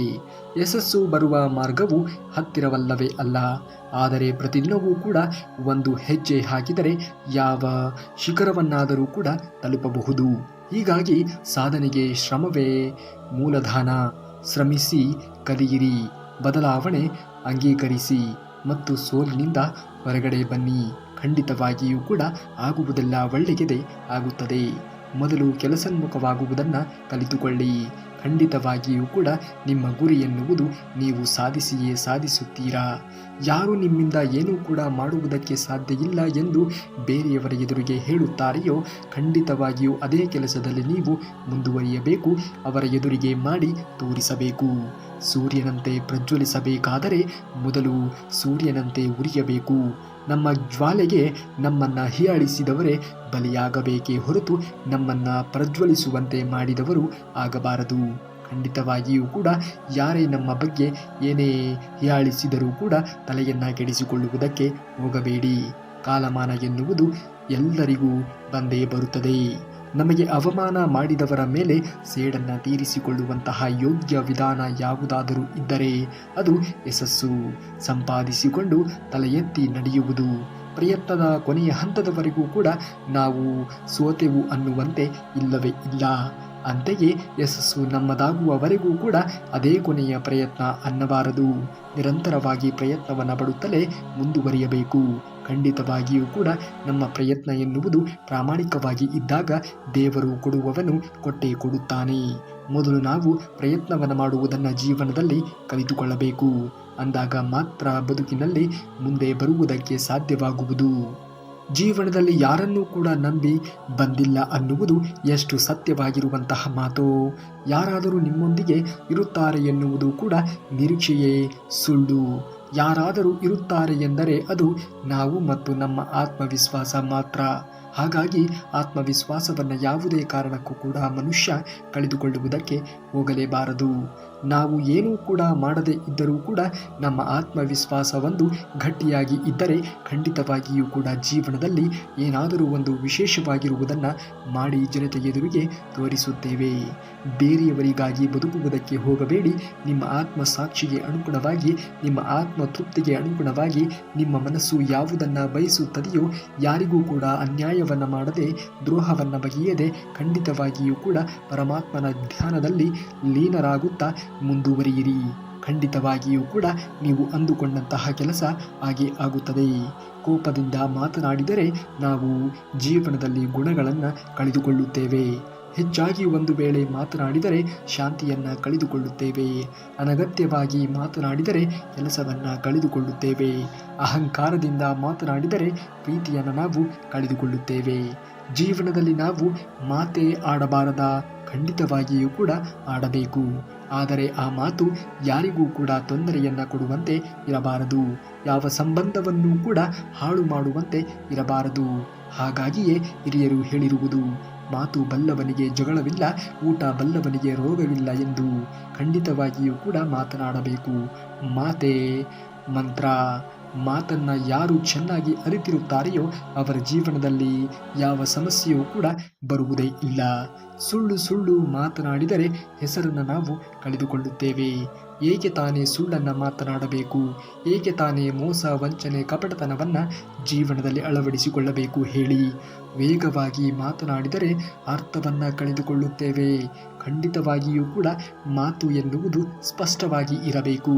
ಯಶಸ್ಸು ಬರುವ ಮಾರ್ಗವು ಹತ್ತಿರವಲ್ಲವೇ ಅಲ್ಲ, ಆದರೆ ಪ್ರತಿದಿನವೂ ಕೂಡ ಒಂದು ಹೆಜ್ಜೆ ಹಾಕಿದರೆ ಯಾವ ಶಿಖರವನ್ನಾದರೂ ಕೂಡ ತಲುಪಬಹುದು. ಹೀಗಾಗಿ ಸಾಧನೆಗೆ ಶ್ರಮವೇ ಮೂಲಧಾನ. ಶ್ರಮಿಸಿ ಕಲಿಯಿರಿ, ಬದಲಾವಣೆ ಅಂಗೀಕರಿಸಿ ಮತ್ತು ಸೋಲಿನಿಂದ ಹೊರಗಡೆ ಬನ್ನಿ. ಖಂಡಿತವಾಗಿಯೂ ಕೂಡ ಆಗುವುದೆಲ್ಲ ಒಳ್ಳೆಯದೇ ಆಗುತ್ತದೆ. ಮೊದಲು ಕೆಲಸೋನ್ಮುಖವಾಗುವುದನ್ನು ಕಲಿತುಕೊಳ್ಳಿ. ಖಂಡಿತವಾಗಿಯೂ ಕೂಡ ನಿಮ್ಮ ಗುರಿ ಎನ್ನುವುದು ನೀವು ಸಾಧಿಸಿಯೇ ಸಾಧಿಸುತ್ತೀರಾ. ಯಾರು ನಿಮ್ಮಿಂದ ಏನೂ ಕೂಡ ಮಾಡುವುದಕ್ಕೆ ಸಾಧ್ಯ ಇಲ್ಲ ಎಂದು ಬೇರೆಯವರ ಎದುರಿಗೆ ಹೇಳುತ್ತಾರೆಯೋ ಖಂಡಿತವಾಗಿಯೂ ಅದೇ ಕೆಲಸದಲ್ಲಿ ನೀವು ಮುಂದುವರಿಯಬೇಕು. ಅವರ ಎದುರಿಗೆ ಮಾಡಿ ತೋರಿಸಬೇಕು. ಸೂರ್ಯನಂತೆ ಪ್ರಜ್ವಲಿಸಬೇಕಾದರೆ ಮೊದಲು ಸೂರ್ಯನಂತೆ ಉರಿಯಬೇಕು. ನಮ್ಮ ಜ್ವಾಲೆಗೆ ನಮ್ಮನ್ನು ಹೀಯಾಳಿಸಿದವರೇ ಬಲಿಯಾಗಬೇಕೇ ಹೊರತು ನಮ್ಮನ್ನು ಪ್ರಜ್ವಲಿಸುವಂತೆ ಮಾಡಿದವರು ಆಗಬಾರದು. ಖಂಡಿತವಾಗಿಯೂ ಕೂಡ ಯಾರೇ ನಮ್ಮ ಬಗ್ಗೆ ಏನೇ ಹೀಯಾಳಿಸಿದರೂ ಕೂಡ ತಲೆಯನ್ನು ಕೆಡಿಸಿಕೊಳ್ಳುವುದಕ್ಕೆ ಹೋಗಬೇಡಿ. ಕಾಲಮಾನ ಎನ್ನುವುದು ಎಲ್ಲರಿಗೂ ಬಂದೇ ಬರುತ್ತದೆ. ನಮಗೆ ಅವಮಾನ ಮಾಡಿದವರ ಮೇಲೆ ಸೇಡನ್ನು ತೀರಿಸಿಕೊಳ್ಳುವಂತಹ ಯೋಗ್ಯ ವಿಧಾನ ಯಾವುದಾದರೂ ಇದ್ದರೆ ಅದು ಯಶಸ್ಸು. ಸಂಪಾದಿಸಿಕೊಂಡು ತಲೆ ಎತ್ತಿ ನಡೆಯುವುದು. ಪ್ರಯತ್ನದ ಕೊನೆಯ ಹಂತದವರೆಗೂ ಕೂಡ ನಾವು ಸೋತೆವು ಅನ್ನುವಂತೆ ಇಲ್ಲವೇ ಇಲ್ಲ. ಅಂತೆಯೇ ಯಶಸ್ಸು ನಮ್ಮದಾಗುವವರೆಗೂ ಕೂಡ ಅದೇ ಕೊನೆಯ ಪ್ರಯತ್ನ ಅನ್ನಬಾರದು. ನಿರಂತರವಾಗಿ ಪ್ರಯತ್ನವನ್ನು ಪಡುತ್ತಲೇ ಮುಂದುವರಿಯಬೇಕು. ಖಂಡಿತವಾಗಿಯೂ ಕೂಡ ನಮ್ಮ ಪ್ರಯತ್ನ ಎನ್ನುವುದು ಪ್ರಾಮಾಣಿಕವಾಗಿ ಇದ್ದಾಗ ದೇವರು ಕೊಡುವವನು ಕೊಟ್ಟೇ ಕೊಡುತ್ತಾನೆ. ಮೊದಲು ನಾವು ಪ್ರಯತ್ನವನ್ನು ಮಾಡುವುದನ್ನು ಜೀವನದಲ್ಲಿ ಕಲಿತುಕೊಳ್ಳಬೇಕು. ಅಂದಾಗ ಮಾತ್ರ ಬದುಕಿನಲ್ಲಿ ಮುಂದೆ ಬರುವುದಕ್ಕೆ ಸಾಧ್ಯವಾಗುವುದು. ಜೀವನದಲ್ಲಿ ಯಾರನ್ನೂ ಕೂಡ ನಂಬಿ ಬಂದಿಲ್ಲ ಅನ್ನುವುದು ಎಷ್ಟು ಸತ್ಯವಾಗಿರುವಂತಹ ಮಾತು. ಯಾರಾದರೂ ನಿಮ್ಮೊಂದಿಗೆ ಇರುತ್ತಾರೆ ಎನ್ನುವುದು ಕೂಡ ನಿರೀಕ್ಷೆಯೇ ಸುಳ್ಳು. ಯಾರಾದರೂ ಇರುತ್ತಾರೆ ಎಂದರೆ ಅದು ನಾವು ಮತ್ತು ನಮ್ಮ ಆತ್ಮವಿಶ್ವಾಸ ಮಾತ್ರ. ಹಾಗಾಗಿ ಆತ್ಮವಿಶ್ವಾಸವನ್ನು ಯಾವುದೇ ಕಾರಣಕ್ಕೂ ಕೂಡ ಮನುಷ್ಯ ಕಳೆದುಕೊಳ್ಳುವುದಕ್ಕೆ ಹೋಗಲೇಬಾರದು. ನಾವು ಏನೂ ಕೂಡ ಮಾಡದೇ ಇದ್ದರೂ ಕೂಡ ನಮ್ಮ ಆತ್ಮವಿಶ್ವಾಸ ಒಂದು ಗಟ್ಟಿಯಾಗಿ ಇದ್ದರೆ ಖಂಡಿತವಾಗಿಯೂ ಕೂಡ ಜೀವನದಲ್ಲಿ ಏನಾದರೂ ಒಂದು ವಿಶೇಷವಾಗಿರುವುದನ್ನು ಮಾಡಿ ಜನತೆ ಎದುರಿಗೆ ತೋರಿಸುತ್ತೇವೆ. ಬೇರೆಯವರಿಗಾಗಿ ಬದುಕುವುದಕ್ಕೆ ಹೋಗಬೇಡಿ. ನಿಮ್ಮ ಆತ್ಮ ಸಾಕ್ಷಿಗೆ ಅನುಗುಣವಾಗಿ, ನಿಮ್ಮ ಆತ್ಮ ತೃಪ್ತಿಗೆ ಅನುಗುಣವಾಗಿ ನಿಮ್ಮ ಮನಸ್ಸು ಯಾವುದನ್ನು ಬಯಸುತ್ತದೆಯೋ, ಯಾರಿಗೂ ಕೂಡ ಅನ್ಯಾಯವನ್ನು ಮಾಡದೆ, ದ್ರೋಹವನ್ನು ಬಗೆಯದೆ ಖಂಡಿತವಾಗಿಯೂ ಕೂಡ ಪರಮಾತ್ಮನ ಧ್ಯಾನದಲ್ಲಿ ಲೀನರಾಗುತ್ತಾ ಮುಂದುವರಿಯಿರಿ. ಖಂಡಿತವಾಗಿಯೂ ಕೂಡ ನೀವು ಅಂದುಕೊಂಡಂತಹ ಕೆಲಸ ಹಾಗೆ ಆಗುತ್ತದೆ. ಕೋಪದಿಂದ ಮಾತನಾಡಿದರೆ ನಾವು ಜೀವನದಲ್ಲಿ ಗುಣಗಳನ್ನು ಕಳೆದುಕೊಳ್ಳುತ್ತೇವೆ. ಹೆಚ್ಚಾಗಿ ಒಂದು ವೇಳೆ ಮಾತನಾಡಿದರೆ ಶಾಂತಿಯನ್ನು ಕಳೆದುಕೊಳ್ಳುತ್ತೇವೆ. ಅನಗತ್ಯವಾಗಿ ಮಾತನಾಡಿದರೆ ಕೆಲಸವನ್ನು ಕಳೆದುಕೊಳ್ಳುತ್ತೇವೆ. ಅಹಂಕಾರದಿಂದ ಮಾತನಾಡಿದರೆ ಪ್ರೀತಿಯನ್ನು ನಾವು ಕಳೆದುಕೊಳ್ಳುತ್ತೇವೆ. ಜೀವನದಲ್ಲಿ ನಾವು ಮಾತೇ ಆಡಬಾರದ, ಖಂಡಿತವಾಗಿಯೂ ಕೂಡ ಆಡಬೇಕು. ಆದರೆ ಆ ಮಾತು ಯಾರಿಗೂ ಕೂಡ ತೊಂದರೆಯನ್ನು ಕೊಡುವಂತೆ ಇರಬಾರದು. ಯಾವ ಸಂಬಂಧವನ್ನು ಕೂಡ ಹಾಳು ಮಾಡುವಂತೆ ಇರಬಾರದು. ಹಾಗಾಗಿಯೇ ಹಿರಿಯರು ಹೇಳಿರುವುದು, ಮಾತು ಬಲ್ಲವನಿಗೆ ಜಗಳವಿಲ್ಲ, ಊಟ ಬಲ್ಲವನಿಗೆ ರೋಗವಿಲ್ಲ ಎಂದು. ಖಂಡಿತವಾಗಿಯೂ ಕೂಡ ಮಾತನಾಡಬೇಕು. ಮಾತೇ ಮಂತ್ರ. ಮಾತನ್ನು ಯಾರು ಚೆನ್ನಾಗಿ ಅರಿತಿರುತ್ತಾರೆಯೋ ಅವರ ಜೀವನದಲ್ಲಿ ಯಾವ ಸಮಸ್ಯೆಯೂ ಕೂಡ ಬರುವುದೇ ಇಲ್ಲ. ಸುಳ್ಳು ಮಾತನಾಡಿದರೆ ಹೆಸರನ್ನು ನಾವು ಕಳೆದುಕೊಳ್ಳುತ್ತೇವೆ. ಏಕೆ ತಾನೇ ಸುಳ್ಳನ್ನು ಮಾತನಾಡಬೇಕು? ಏಕೆ ತಾನೇ ಮೋಸ, ವಂಚನೆ, ಕಪಟತನವನ್ನು ಜೀವನದಲ್ಲಿ ಅಳವಡಿಸಿಕೊಳ್ಳಬೇಕು ಹೇಳಿ? ವೇಗವಾಗಿ ಮಾತನಾಡಿದರೆ ಅರ್ಥವನ್ನು ಕಳೆದುಕೊಳ್ಳುತ್ತೇವೆ. ಖಂಡಿತವಾಗಿಯೂ ಕೂಡ ಮಾತು ಎನ್ನುವುದು ಸ್ಪಷ್ಟವಾಗಿ ಇರಬೇಕು.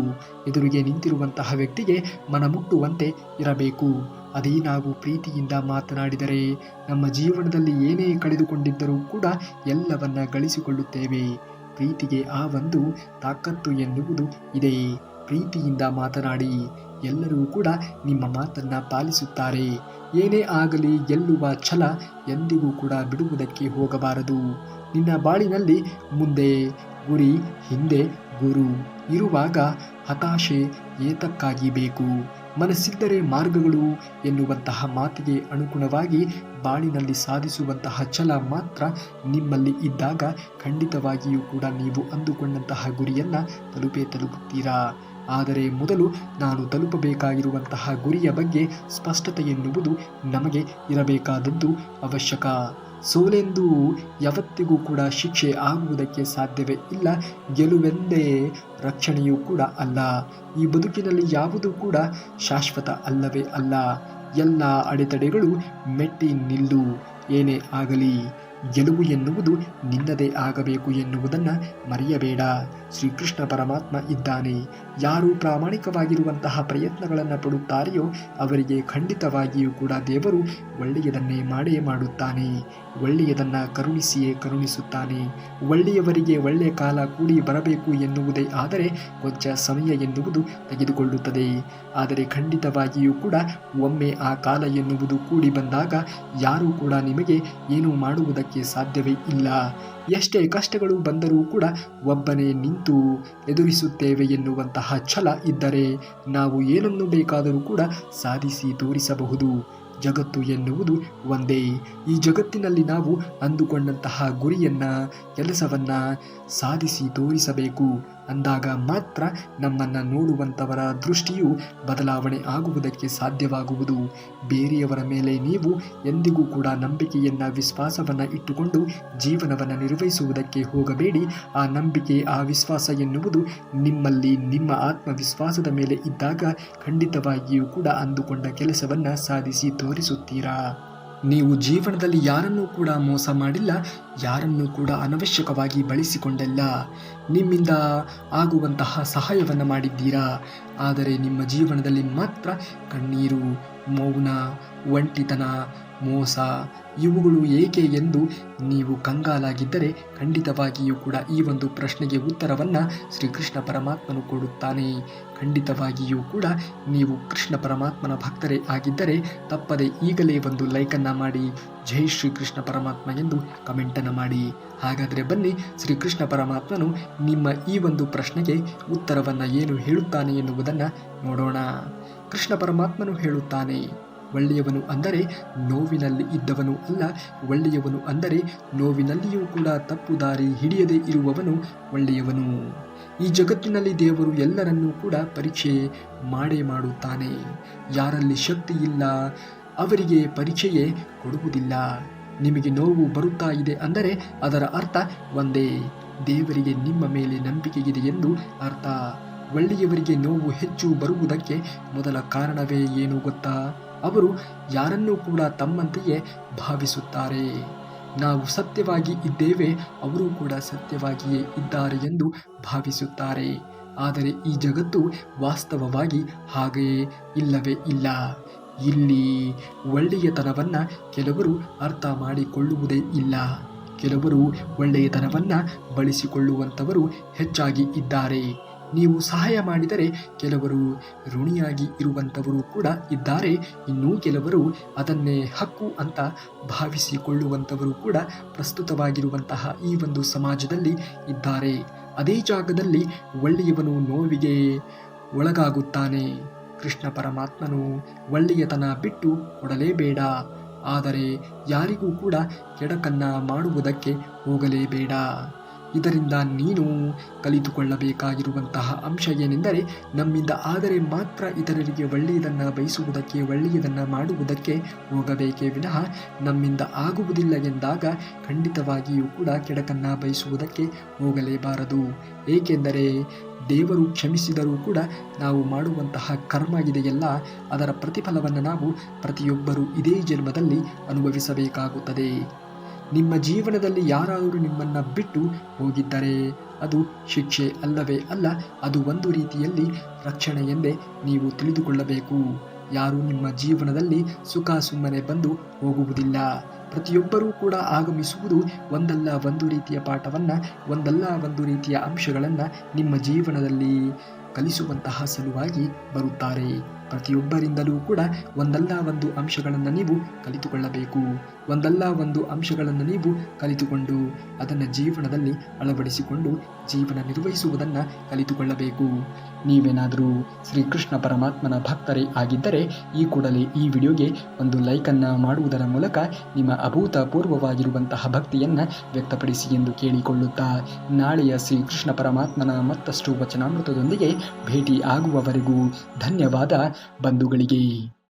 ಎದುರಿಗೆ ನಿಂತಿರುವಂತಹ ವ್ಯಕ್ತಿಗೆ ಮನಮುಟ್ಟುವಂತೆ ಇರಬೇಕು. ಅದೇ ನಾವು ಪ್ರೀತಿಯಿಂದ ಮಾತನಾಡಿದರೆ ನಮ್ಮ ಜೀವನದಲ್ಲಿ ಏನೇ ಕಳೆದುಕೊಂಡಿದ್ದರೂ ಕೂಡ ಎಲ್ಲವನ್ನ ಗಳಿಸಿಕೊಳ್ಳುತ್ತೇವೆ. ಪ್ರೀತಿಗೆ ಆ ಒಂದು ತಾಕತ್ತು ಎನ್ನುವುದು ಇದೆ. ಪ್ರೀತಿಯಿಂದ ಮಾತನಾಡಿ, ಎಲ್ಲರೂ ಕೂಡ ನಿಮ್ಮ ಮಾತನ್ನು ಪಾಲಿಸುತ್ತಾರೆ. ಏನೇ ಆಗಲಿ ಗೆಲ್ಲುವ ಛಲ ಎಂದಿಗೂ ಕೂಡ ಬಿಡುವುದಕ್ಕೆ ಹೋಗಬಾರದು. ನಿನ್ನ ಬಾಳಿನಲ್ಲಿ ಮುಂದೆ ಗುರಿ, ಹಿಂದೆ ಗುರು ಇರುವಾಗ ಹತಾಶೆ ಏತಕ್ಕಾಗಿ ಬೇಕು? ಮನಸ್ಸಿದ್ದರೆ ಮಾರ್ಗಗಳು ಎನ್ನುವಂತಹ ಮಾತಿಗೆ ಅನುಗುಣವಾಗಿ ಬಾಳಿನಲ್ಲಿ ಸಾಧಿಸುವಂತಹ ಛಲ ಮಾತ್ರ ನಿಮ್ಮಲ್ಲಿ ಇದ್ದಾಗ ಖಂಡಿತವಾಗಿಯೂ ಕೂಡ ನೀವು ಅಂದುಕೊಂಡಂತಹ ಗುರಿಯನ್ನು ತಲುಪುತ್ತೀರಾ. ಆದರೆ ಮೊದಲು ನಾನು ತಲುಪಬೇಕಾಗಿರುವಂತಹ ಗುರಿಯ ಬಗ್ಗೆ ಸ್ಪಷ್ಟತೆ ಎನ್ನುವುದು ನಮಗೆ ಇರಬೇಕಾದದ್ದು ಅವಶ್ಯಕ. ಸೋಲೆಂದು ಯಾವತ್ತಿಗೂ ಕೂಡ ಶಿಕ್ಷೆ ಆಗುವುದಕ್ಕೆ ಸಾಧ್ಯವೇ ಇಲ್ಲ. ಗೆಲುವೆಂದೇ ರಕ್ಷಣೆಯೂ ಕೂಡ ಅಲ್ಲ. ಈ ಬದುಕಿನಲ್ಲಿ ಯಾವುದೂ ಕೂಡ ಶಾಶ್ವತ ಅಲ್ಲವೇ ಅಲ್ಲ. ಎಲ್ಲ ಅಡೆತಡೆಗಳು ಮೆಟ್ಟಿ ನಿಲ್ಲು. ಏನೇ ಆಗಲಿ ಗೆಲುವು ಎನ್ನುವುದು ನಿನ್ನದೇ ಆಗಬೇಕು ಎನ್ನುವುದನ್ನು ಮರೆಯಬೇಡ. ಶ್ರೀಕೃಷ್ಣ ಪರಮಾತ್ಮ ಇದ್ದಾನೆ. ಯಾರು ಪ್ರಾಮಾಣಿಕವಾಗಿರುವಂತಹ ಪ್ರಯತ್ನಗಳನ್ನು ಪಡುತ್ತಾರೆಯೋ ಅವರಿಗೆ ಖಂಡಿತವಾಗಿಯೂ ಕೂಡ ದೇವರು ಒಳ್ಳೆಯದನ್ನೇ ಮಾಡೇ ಮಾಡುತ್ತಾನೆ. ಒಳ್ಳೆಯದನ್ನು ಕರುಣಿಸಿಯೇ ಕರುಣಿಸುತ್ತಾನೆ. ಒಳ್ಳೆಯವರಿಗೆ ಒಳ್ಳೆಯ ಕಾಲ ಕೂಡಿ ಬರಬೇಕು ಎನ್ನುವುದೇ ಆದರೆ ಕೊಂಚ ಸಮಯ ಎನ್ನುವುದು ತೆಗೆದುಕೊಳ್ಳುತ್ತದೆ. ಆದರೆ ಖಂಡಿತವಾಗಿಯೂ ಕೂಡ ಒಮ್ಮೆ ಆ ಕಾಲ ಎನ್ನುವುದು ಕೂಡಿ ಬಂದಾಗ ಯಾರೂ ಕೂಡ ನಿಮಗೆ ಏನೂ ಮಾಡುವುದಕ್ಕೆ ಸಾಧ್ಯವೇ ಇಲ್ಲ. ಎಷ್ಟೇ ಕಷ್ಟಗಳು ಬಂದರೂ ಕೂಡ ಒಬ್ಬನೇ ನಿಂತು ಎದುರಿಸುತ್ತೇವೆ ಎನ್ನುವಂತಹ ಛಲ ಇದ್ದರೆ ನಾವು ಏನನ್ನು ಬೇಕಾದರೂ ಕೂಡ ಸಾಧಿಸಿ ತೋರಿಸಬಹುದು. ಜಗತ್ತು ಎನ್ನುವುದು ಒಂದೇ. ಈ ಜಗತ್ತಿನಲ್ಲಿ ನಾವು ಅಂದುಕೊಂಡಂತಹ ಗುರಿಯನ್ನು, ಕೆಲಸವನ್ನು ಸಾಧಿಸಿ ತೋರಿಸಬೇಕು. ಅಂದಾಗ ಮಾತ್ರ ನಮ್ಮನ್ನು ನೋಡುವಂಥವರ ದೃಷ್ಟಿಯು ಬದಲಾವಣೆ ಆಗುವುದಕ್ಕೆ ಸಾಧ್ಯವಾಗುವುದು. ಬೇರೆಯವರ ಮೇಲೆ ನೀವು ಎಂದಿಗೂ ಕೂಡ ನಂಬಿಕೆಯನ್ನು, ವಿಶ್ವಾಸವನ್ನು ಇಟ್ಟುಕೊಂಡು ಜೀವನವನ್ನು ನಿರ್ವಹಿಸುವುದಕ್ಕೆ ಹೋಗಬೇಡಿ. ಆ ನಂಬಿಕೆ, ಆ ವಿಶ್ವಾಸ ಎನ್ನುವುದು ನಿಮ್ಮಲ್ಲಿ, ನಿಮ್ಮ ಆತ್ಮವಿಶ್ವಾಸದ ಮೇಲೆ ಇದ್ದಾಗ ಖಂಡಿತವಾಗಿಯೂ ಕೂಡ ಅಂದುಕೊಂಡ ಕೆಲಸವನ್ನು ಸಾಧಿಸಿ ತೋರಿಸುತ್ತೀರಾ. ನೀವು ಜೀವನದಲ್ಲಿ ಯಾರನ್ನೂ ಕೂಡ ಮೋಸ ಮಾಡಿಲ್ಲ, ಯಾರನ್ನೂ ಕೂಡ ಅನವಶ್ಯಕವಾಗಿ ಬಳಸಿಕೊಂಡಿಲ್ಲ. ನಿಮ್ಮಿಂದ ಆಗುವಂತಹ ಸಹಾಯವನ್ನು ಮಾಡಿದ್ದೀರಾ. ಆದರೆ ನಿಮ್ಮ ಜೀವನದಲ್ಲಿ ಮಾತ್ರ ಕಣ್ಣೀರು, ಮೌನ, ಒಂಟಿತನ, ಮೋಸ ಇವುಗಳು ಏಕೆ ಎಂದು ನೀವು ಕಂಗಾಲಾಗಿದ್ದರೆ ಖಂಡಿತವಾಗಿಯೂ ಕೂಡ ಈ ಒಂದು ಪ್ರಶ್ನೆಗೆ ಉತ್ತರವನ್ನು ಶ್ರೀಕೃಷ್ಣ ಪರಮಾತ್ಮನು ಕೊಡುತ್ತಾನೆ. ಖಂಡಿತವಾಗಿಯೂ ಕೂಡ ನೀವು ಕೃಷ್ಣ ಪರಮಾತ್ಮನ ಭಕ್ತರೇ ಆಗಿದ್ದರೆ ತಪ್ಪದೆ ಈಗಲೇ ಒಂದು ಲೈಕನ್ನು ಮಾಡಿ, ಜೈ ಶ್ರೀಕೃಷ್ಣ ಪರಮಾತ್ಮ ಎಂದು ಕಮೆಂಟನ್ನು ಮಾಡಿ. ಹಾಗಾದರೆ ಬನ್ನಿ ಶ್ರೀಕೃಷ್ಣ ಪರಮಾತ್ಮನು ನಿಮ್ಮ ಈ ಒಂದು ಪ್ರಶ್ನೆಗೆ ಉತ್ತರವನ್ನು ಏನು ಹೇಳುತ್ತಾನೆ ಎನ್ನುವುದನ್ನು ನೋಡೋಣ. ಕೃಷ್ಣ ಪರಮಾತ್ಮನು ಹೇಳುತ್ತಾನೆ, ಒಳ್ಳೆಯವನು ಅಂದರೆ ನೋವಿನಲ್ಲಿ ಇದ್ದವನು ಅಲ್ಲ, ಒಳ್ಳೆಯವನು ಅಂದರೆ ನೋವಿನಲ್ಲಿಯೂ ಕೂಡ ತಪ್ಪು ದಾರಿ ಹಿಡಿಯದೇ ಇರುವವನು ಒಳ್ಳೆಯವನು. ಈ ಜಗತ್ತಿನಲ್ಲಿ ದೇವರು ಎಲ್ಲರನ್ನೂ ಕೂಡ ಪರೀಕ್ಷೆ ಮಾಡೇ ಮಾಡುತ್ತಾನೆ. ಯಾರಲ್ಲಿ ಶಕ್ತಿ ಇಲ್ಲ ಅವರಿಗೆ ಪರೀಕ್ಷೆಯೇ ಕೊಡುವುದಿಲ್ಲ. ನಿಮಗೆ ನೋವು ಬರುತ್ತಾ ಇದೆ ಅಂದರೆ ಅದರ ಅರ್ಥ ಒಂದೇ, ದೇವರಿಗೆ ನಿಮ್ಮ ಮೇಲೆ ನಂಬಿಕೆ ಇದೆ ಎಂದು ಅರ್ಥ. ಒಳ್ಳೆಯವರಿಗೆ ನೋವು ಹೆಚ್ಚು ಬರುವುದಕ್ಕೆ ಮೊದಲ ಕಾರಣವೇ ಏನು ಗೊತ್ತಾ? ಅವರು ಯಾರನ್ನೂ ಕೂಡ ತಮ್ಮಂತೆಯೇ ಭಾವಿಸುತ್ತಾರೆ. ನಾವು ಸತ್ಯವಾಗಿ ಇದ್ದೇವೆ, ಅವರು ಕೂಡ ಸತ್ಯವಾಗಿಯೇ ಇದ್ದಾರೆ ಎಂದು ಭಾವಿಸುತ್ತಾರೆ. ಆದರೆ ಈ ಜಗತ್ತು ವಾಸ್ತವವಾಗಿ ಹಾಗೆಯೇ ಇಲ್ಲವೇ ಇಲ್ಲ. ಇಲ್ಲಿ ಒಳ್ಳೆಯತನವನ್ನು ಕೆಲವರು ಅರ್ಥ ಮಾಡಿಕೊಳ್ಳುವುದೇ ಇಲ್ಲ. ಕೆಲವರು ಒಳ್ಳೆಯತನವನ್ನು ಬಳಸಿಕೊಳ್ಳುವಂಥವರು ಹೆಚ್ಚಾಗಿ ಇದ್ದಾರೆ. ನೀವು ಸಹಾಯ ಮಾಡಿದರೆ ಕೆಲವರು ಋಣಿಯಾಗಿ ಇರುವಂಥವರು ಕೂಡ ಇದ್ದಾರೆ. ಇನ್ನೂ ಕೆಲವರು ಅದನ್ನೇ ಹಕ್ಕು ಅಂತ ಭಾವಿಸಿಕೊಳ್ಳುವಂಥವರು ಕೂಡ ಪ್ರಸ್ತುತವಾಗಿರುವಂತಹ ಈ ಒಂದು ಸಮಾಜದಲ್ಲಿ ಇದ್ದಾರೆ. ಅದೇ ಜಾಗದಲ್ಲಿ ಒಳ್ಳೆಯವನು ನೋವಿಗೆ ಒಳಗಾಗುತ್ತಾನೆ. ಕೃಷ್ಣ ಪರಮಾತ್ಮನು ಒಳ್ಳೆಯತನ ಬಿಟ್ಟು ಕೊಡಲೇಬೇಡ, ಆದರೆ ಯಾರಿಗೂ ಕೂಡ ಕೆಡಕನ್ನ ಮಾಡುವುದಕ್ಕೆ ಹೋಗಲೇಬೇಡ. ಇದರಿಂದ ನೀನು ಕಲಿತುಕೊಳ್ಳಬೇಕಾಗಿರುವಂತಹ ಅಂಶ ಏನೆಂದರೆ, ನಮ್ಮಿಂದ ಆದರೆ ಮಾತ್ರ ಇತರರಿಗೆ ಒಳ್ಳೆಯದನ್ನು ಬಯಸುವುದಕ್ಕೆ, ಒಳ್ಳೆಯದನ್ನು ಮಾಡುವುದಕ್ಕೆ ಹೋಗಬೇಕೇ ವಿನಃ ನಮ್ಮಿಂದ ಆಗುವುದಿಲ್ಲ ಎಂದಾಗ ಖಂಡಿತವಾಗಿಯೂ ಕೂಡ ಕೆಡಕನ್ನು ಬಯಸುವುದಕ್ಕೆ ಹೋಗಲೇಬಾರದು. ಏಕೆಂದರೆ ದೇವರು ಕ್ಷಮಿಸಿದರೂ ಕೂಡ ನಾವು ಮಾಡುವಂತಹ ಕರ್ಮ ಇದೆಯಲ್ಲ, ಅದರ ಪ್ರತಿಫಲವನ್ನು ನಾವು ಪ್ರತಿಯೊಬ್ಬರೂ ಇದೇ ಜನ್ಮದಲ್ಲಿ ಅನುಭವಿಸಬೇಕಾಗುತ್ತದೆ. ನಿಮ್ಮ ಜೀವನದಲ್ಲಿ ಯಾರಾದರೂ ನಿಮ್ಮನ್ನು ಬಿಟ್ಟು ಹೋಗಿದ್ದರೆ ಅದು ಶಿಕ್ಷೆ ಅಲ್ಲವೇ ಅಲ್ಲ, ಅದು ಒಂದು ರೀತಿಯಲ್ಲಿ ರಕ್ಷಣೆ ಎಂದೇ ನೀವು ತಿಳಿದುಕೊಳ್ಳಬೇಕು. ಯಾರು ನಿಮ್ಮ ಜೀವನದಲ್ಲಿ ಸುಖ ಸುಮ್ಮನೆ ಬಂದು ಹೋಗುವುದಿಲ್ಲ. ಪ್ರತಿಯೊಬ್ಬರೂ ಕೂಡ ಆಗಮಿಸುವುದು ಒಂದಲ್ಲ ಒಂದು ರೀತಿಯ ಪಾಠವನ್ನು, ಒಂದಲ್ಲ ಒಂದು ರೀತಿಯ ಅಂಶಗಳನ್ನು ನಿಮ್ಮ ಜೀವನದಲ್ಲಿ ಕಲಿಸುವಂತಹ ಸಲುವಾಗಿ ಬರುತ್ತಾರೆ. ಪ್ರತಿಯೊಬ್ಬರಿಂದಲೂ ಕೂಡ ಒಂದಲ್ಲ ಒಂದು ಅಂಶಗಳನ್ನು ನೀವು ಕಲಿತುಕೊಳ್ಳಬೇಕು. ಒಂದಲ್ಲ ಒಂದು ಅಂಶಗಳನ್ನು ನೀವು ಕಲಿತುಕೊಂಡು ಅದನ್ನು ಜೀವನದಲ್ಲಿ ಅಳವಡಿಸಿಕೊಂಡು ಜೀವನ ನಿರ್ವಹಿಸುವುದನ್ನು ಕಲಿತುಕೊಳ್ಳಬೇಕು. ನೀವೇನಾದರೂ ಶ್ರೀಕೃಷ್ಣ ಪರಮಾತ್ಮನ ಭಕ್ತರೇ ಆಗಿದ್ದರೆ ಈ ಕೂಡಲೇ ಈ ವಿಡಿಯೋಗೆ ಒಂದು ಲೈಕನ್ನು ಮಾಡುವುದರ ಮೂಲಕ ನಿಮ್ಮ ಅಭೂತಪೂರ್ವವಾಗಿರುವಂತಹ ಭಕ್ತಿಯನ್ನು ವ್ಯಕ್ತಪಡಿಸಿ ಎಂದು ಕೇಳಿಕೊಳ್ಳುತ್ತಾ, ನಾಳೆಯ ಶ್ರೀಕೃಷ್ಣ ಪರಮಾತ್ಮನ ಮತ್ತಷ್ಟು ವಚನಾಮೃತದೊಂದಿಗೆ ಭೇಟಿ ಆಗುವವರೆಗೂ ಧನ್ಯವಾದ ಬಂಧುಗಳಿಗೆ.